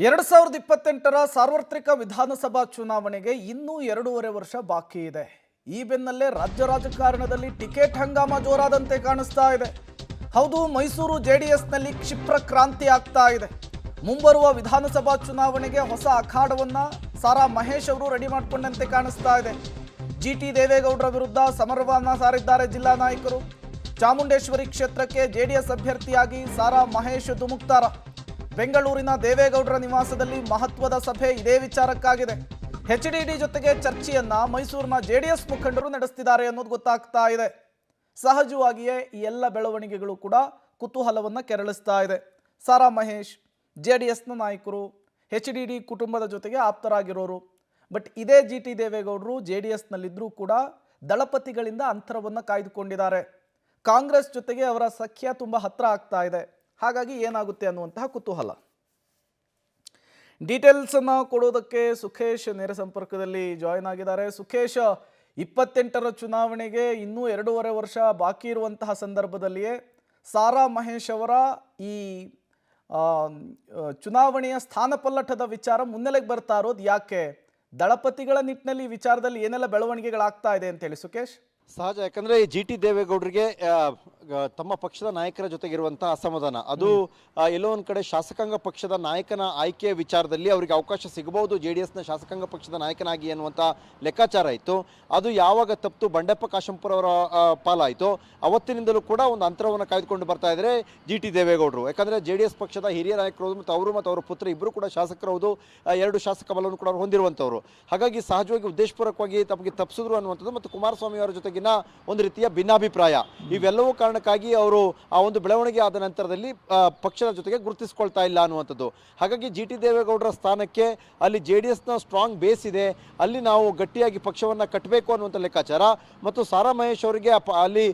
2028ರ ಸಾರ್ವತ್ರಿಕ ವಿಧಾನಸಭಾ ಚುನಾವಣೆಗೆ ಇನ್ನೂ 2.5 ವರ್ಷ ಬಾಕಿ ಇದೆ. ಈ ಬೆನ್ನಲ್ಲೇ ರಾಜ್ಯ ರಾಜಕಾರಣದಲ್ಲಿ ಟಿಕೆಟ್ ಹಂಗಾಮ ಜೋರಾದಂತೆ ಕಾಣಿಸ್ತಾ ಇದೆ. ಹೌದು, ಮೈಸೂರು ಜೆಡಿಎಸ್ನಲ್ಲಿ ಕ್ಷಿಪ್ರ ಕ್ರಾಂತಿ ಆಗ್ತಾ ಇದೆ. ಮುಂಬರುವ ವಿಧಾನಸಭಾ ಚುನಾವಣೆಗೆ ಹೊಸ ಅಖಾಡವನ್ನ ಸಾರಾ ಮಹೇಶ್ ಅವರು ರೆಡಿ ಮಾಡಿಕೊಂಡಂತೆ ಕಾಣಿಸ್ತಾ ಇದೆ. ಜಿಟಿ ದೇವೇಗೌಡರ ವಿರುದ್ಧ ಸಮರವನ್ನ ಸಾರಿದ್ದಾರೆ ಜಿಲ್ಲಾ ನಾಯಕರು. ಚಾಮುಂಡೇಶ್ವರಿ ಕ್ಷೇತ್ರಕ್ಕೆ ಜೆಡಿಎಸ್ ಅಭ್ಯರ್ಥಿಯಾಗಿ ಸಾರಾ ಮಹೇಶ್ ಧುಮುಕ್ತಾರ. ಬೆಂಗಳೂರಿನ ದೇವೇಗೌಡರ ನಿವಾಸದಲ್ಲಿ ಮಹತ್ವದ ಸಭೆ ಇದೇ ವಿಚಾರಕ್ಕಾಗಿದೆ. ಎಚ್ಡಿಡಿ ಜೊತೆಗೆ ಚರ್ಚೆಯನ್ನ ಮೈಸೂರಿನ ಜೆಡಿಎಸ್ ಮುಖಂಡರು ನಡೆಸುತ್ತಿದ್ದಾರೆ ಅನ್ನೋದು ಗೊತ್ತಾಗ್ತಾ ಇದೆ. ಸಹಜವಾಗಿಯೇ ಈ ಎಲ್ಲ ಬೆಳವಣಿಗೆಗಳು ಕೂಡ ಕುತೂಹಲವನ್ನು ಕೆರಳಿಸ್ತಾ ಇದೆ. ಸಾರಾ ಮಹೇಶ್ ಜೆಡಿಎಸ್ನ ನಾಯಕರು, ಎಚ್ಡಿಡಿ ಕುಟುಂಬದ ಜೊತೆಗೆ ಆಪ್ತರಾಗಿರೋರು. ಬಟ್ ಇದೇ ಜಿಟಿ ದೇವೇಗೌಡರು ಜೆಡಿಎಸ್ನಲ್ಲಿದ್ದರೂ ಕೂಡ ದಳಪತಿಗಳಿಂದ ಅಂತರವನ್ನು ಕಾಯ್ದುಕೊಂಡಿದ್ದಾರೆ. ಕಾಂಗ್ರೆಸ್ ಜೊತೆಗೆ ಅವರ ಸಖ್ಯ ತುಂಬ ಹತ್ರ ಆಗ್ತಾ ಇದೆ. ಹಾಗಾಗಿ ಏನಾಗುತ್ತೆ ಅನ್ನುವಂತಹ ಕುತೂಹಲ. ಡೀಟೇಲ್ಸ್ ಅನ್ನು ಕೊಡೋದಕ್ಕೆ ಸುಖೇಶ್ ನೇರ ಸಂಪರ್ಕದಲ್ಲಿ ಜಾಯಿನ್ ಆಗಿದ್ದಾರೆ. ಸುಖೇಶ್, 28ರ ಚುನಾವಣೆಗೆ ಇನ್ನೂ 2.5 ವರ್ಷ ಬಾಕಿ ಇರುವಂತಹ ಸಂದರ್ಭದಲ್ಲಿಯೇ ಸಾರಾ ಮಹೇಶ್ ಅವರ ಈ ಚುನಾವಣೆಯ ಸ್ಥಾನಪಲ್ಲಟದ ವಿಚಾರ ಮುನ್ನೆಲೆಗೆ ಬರ್ತಾ ಇರೋದು ಯಾಕೆ? ದಳಪತಿಗಳ ನಿಟ್ಟಿನಲ್ಲಿ ಈ ವಿಚಾರದಲ್ಲಿ ಏನೆಲ್ಲ ಬೆಳವಣಿಗೆಗಳಾಗ್ತಾ ಇದೆ ಅಂತೇಳಿ ಸುಖೇಶ್? ಸಹಜ, ಯಾಕಂದ್ರೆ ಈ ಜಿಟಿ ದೇವೇಗೌಡರಿಗೆ ತಮ್ಮ ಪಕ್ಷದ ನಾಯಕರ ಜೊತೆಗಿರುವಂತಹ ಅಸಮಾಧಾನ ಅದು ಎಲ್ಲೋ ಒಂದ್ ಕಡೆ ಶಾಸಕಾಂಗ ಪಕ್ಷದ ನಾಯಕನ ಆಯ್ಕೆಯ ವಿಚಾರದಲ್ಲಿ ಅವರಿಗೆ ಅವಕಾಶ ಸಿಗಬಹುದು ಜೆಡಿಎಸ್ನ ಶಾಸಕಾಂಗ ಪಕ್ಷದ ನಾಯಕನಾಗಿ ಅನ್ನುವಂಥ ಲೆಕ್ಕಾಚಾರ ಇತ್ತು. ಅದು ಯಾವಾಗ ತಪ್ಪು ಬಂಡೆಪ್ಪ ಕಾಶಂಪುರ ಅವರ ಪಾಲಾಯಿತು, ಅವತ್ತಿನಿಂದಲೂ ಕೂಡ ಒಂದು ಅಂತರವನ್ನು ಕಾಯ್ದುಕೊಂಡು ಬರ್ತಾ ಇದ್ದಾರೆ ಜಿಟಿ ದೇವೇಗೌಡರು. ಯಾಕಂದ್ರೆ ಜೆಡಿಎಸ್ ಪಕ್ಷದ ಹಿರಿಯ ನಾಯಕರು ಮತ್ತು ಅವರ ಪುತ್ರ ಇಬ್ಬರು ಕೂಡ ಶಾಸಕರು ಹೌದು, 2 ಶಾಸಕ ಬಲವನ್ನು ಕೂಡ ಹೊಂದಿರುವಂಥವ್ರು. ಹಾಗಾಗಿ ಸಹಜವಾಗಿ ಉದ್ದೇಶಪೂರ್ವಕವಾಗಿ ತಮಗೆ ತಪ್ಪಿಸಿದ್ರು ಅನ್ನುವಂಥದ್ದು ಮತ್ತು ಕುಮಾರಸ್ವಾಮಿ ಅವರ ಜೊತೆಗಿನ ಒಂದು ರೀತಿಯ ಭಿನ್ನಾಭಿಪ್ರಾಯ, ಇವೆಲ್ಲವೂ ಕಾರಣಕ್ಕಾಗಿ ಅವರು ಆ ಒಂದು ಬೆಳವಣಿಗೆ ಆದ ನಂತರದಲ್ಲಿ ಪಕ್ಷದ ಜೊತೆಗೆ ಗುರುತಿಸಿಕೊಳ್ತಾ ಇಲ್ಲ ಅನ್ನುವಂಥದ್ದು. ಹಾಗಾಗಿ ಜಿಟಿ ದೇವೇಗೌಡರ ಸ್ಥಾನಕ್ಕೆ ಅಲ್ಲಿ ಜೆಡಿಎಸ್ನ ಸ್ಟ್ರಾಂಗ್ ಬೇಸ್ ಇದೆ, ಅಲ್ಲಿ ನಾವು ಗಟ್ಟಿಯಾಗಿ ಪಕ್ಷವನ್ನು ಕಟ್ಟಬೇಕು ಅನ್ನುವಂಥ ಲೆಕ್ಕಾಚಾರ ಮತ್ತು ಸಾರಾ ಮಹೇಶ್ ಅವರಿಗೆ ಅಲ್ಲಿ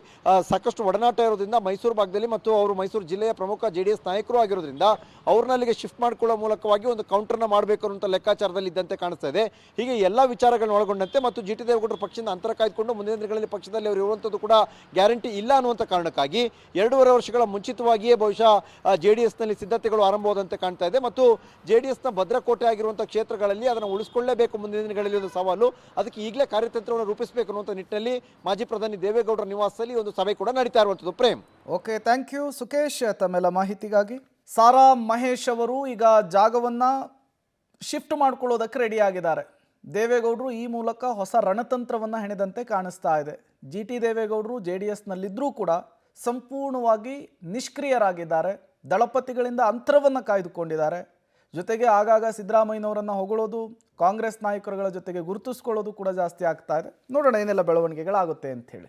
ಸಾಕಷ್ಟು ಒಡನಾಟ ಇರೋದ್ರಿಂದ ಮೈಸೂರು ಭಾಗದಲ್ಲಿ ಮತ್ತು ಅವರು ಮೈಸೂರು ಜಿಲ್ಲೆಯ ಪ್ರಮುಖ ಜೆಡಿಎಸ್ ನಾಯಕರು ಆಗಿರೋದ್ರಿಂದ ಅವ್ರನ್ನ ಅಲ್ಲಿಗೆ ಶಿಫ್ಟ್ ಮಾಡಿಕೊಳ್ಳೋ ಮೂಲಕವಾಗಿ ಒಂದು ಕೌಂಟರ್ನ ಮಾಡಬೇಕು ಅನ್ನುವಂಥ ಲೆಕ್ಕಾಚಾರದಲ್ಲಿ ಇದ್ದಂತೆ ಕಾಣಿಸ್ತಾ ಇದೆ. ಹೀಗೆ ಎಲ್ಲ ವಿಚಾರಗಳನ್ನ ಒಳಗೊಂಡಂತೆ ಮತ್ತು ಜಿಟಿ ದೇವೇಗೌಡರ ಪಕ್ಷದಿಂದ ಅಂತರ ಕಾಯ್ದುಕೊಂಡು ಮುಂದಿನ ದಿನಗಳಲ್ಲಿ ಪಕ್ಷದಲ್ಲಿ ಅವರು ಇರುವಂಥದ್ದು ಕೂಡ ಗ್ಯಾರಂಟಿ ಇಲ್ಲ ಅನ್ನುವಂಥ ಕಾರಣಕ್ಕಾಗಿ 2.5 ವರ್ಷಗಳ ಮುಂಚಿತವಾಗಿಯೇ ಬಹುಶಃ ಜೆಡಿಎಸ್ನಲ್ಲಿ ಸಿದ್ಧತೆಗಳು ಆರಂಭವಾದಂತೆ ಕಾಣ್ತಾ ಇದೆ ಮತ್ತು ಜೆಡಿಎಸ್ನ ಭದ್ರಕೋಟೆ ಆಗಿರುವಂಥ ಕ್ಷೇತ್ರಗಳಲ್ಲಿ ಅದನ್ನು ಉಳಿಸಿಕೊಳ್ಳಲೇಬೇಕು ಮುಂದಿನ ದಿನಗಳಲ್ಲಿ ಒಂದು ಸವಾಲು. ಅದಕ್ಕೆ ಈಗಲೇ ಕಾರ್ಯತಂತ್ರವನ್ನು ರೂಪಿಸಬೇಕು ಅನ್ನುವಂಥ ನಿಟ್ಟಿನಲ್ಲಿ ಮಾಜಿ ಪ್ರಧಾನಿ ದೇವೇಗೌಡರ ನಿವಾಸದಲ್ಲಿ ಒಂದು ಸಭೆ ಕೂಡ ನಡೀತಾ ಇರುವಂಥದ್ದು. Prem, okay, thank you Sukhesh ತಮ್ಮೆಲ್ಲ ಮಾಹಿತಿಗಾಗಿ. ಸಾರಾ ಮಹೇಶ್ ಅವರು ಈಗ ಜಾಗವನ್ನ ಶಿಫ್ಟ್ ಮಾಡ್ಕೊಳ್ಳೋದಕ್ಕೆ ರೆಡಿ ಆಗಿದ್ದಾರೆ. ದೇವೇಗೌಡರು ಈ ಮೂಲಕ ಹೊಸ ರಣತಂತ್ರವನ್ನು ಹೆಣೆದಂತೆ ಕಾಣಿಸ್ತಾ ಇದೆ. ಜಿಟಿ ದೇವೇಗೌಡರು ಜೆಡಿಎಸ್ನಲ್ಲಿದ್ದರೂ ಕೂಡ ಸಂಪೂರ್ಣವಾಗಿ ನಿಷ್ಕ್ರಿಯರಾಗಿದ್ದಾರೆ. ದಳಪತಿಗಳಿಂದ ಅಂತರವನ್ನು ಕಾಯ್ದುಕೊಂಡಿದ್ದಾರೆ. ಜೊತೆಗೆ ಆಗಾಗ ಸಿದ್ದರಾಮಯ್ಯನವರನ್ನು ಹೊಗಳೋದು, ಕಾಂಗ್ರೆಸ್ ನಾಯಕರುಗಳ ಜೊತೆಗೆ ಗುರುತಿಸ್ಕೊಳ್ಳೋದು ಕೂಡ ಜಾಸ್ತಿ ಆಗ್ತಾ ಇದೆ. ನೋಡೋಣ ಏನೆಲ್ಲ ಬೆಳವಣಿಗೆಗಳಾಗುತ್ತೆ ಅಂತ ಹೇಳಿ.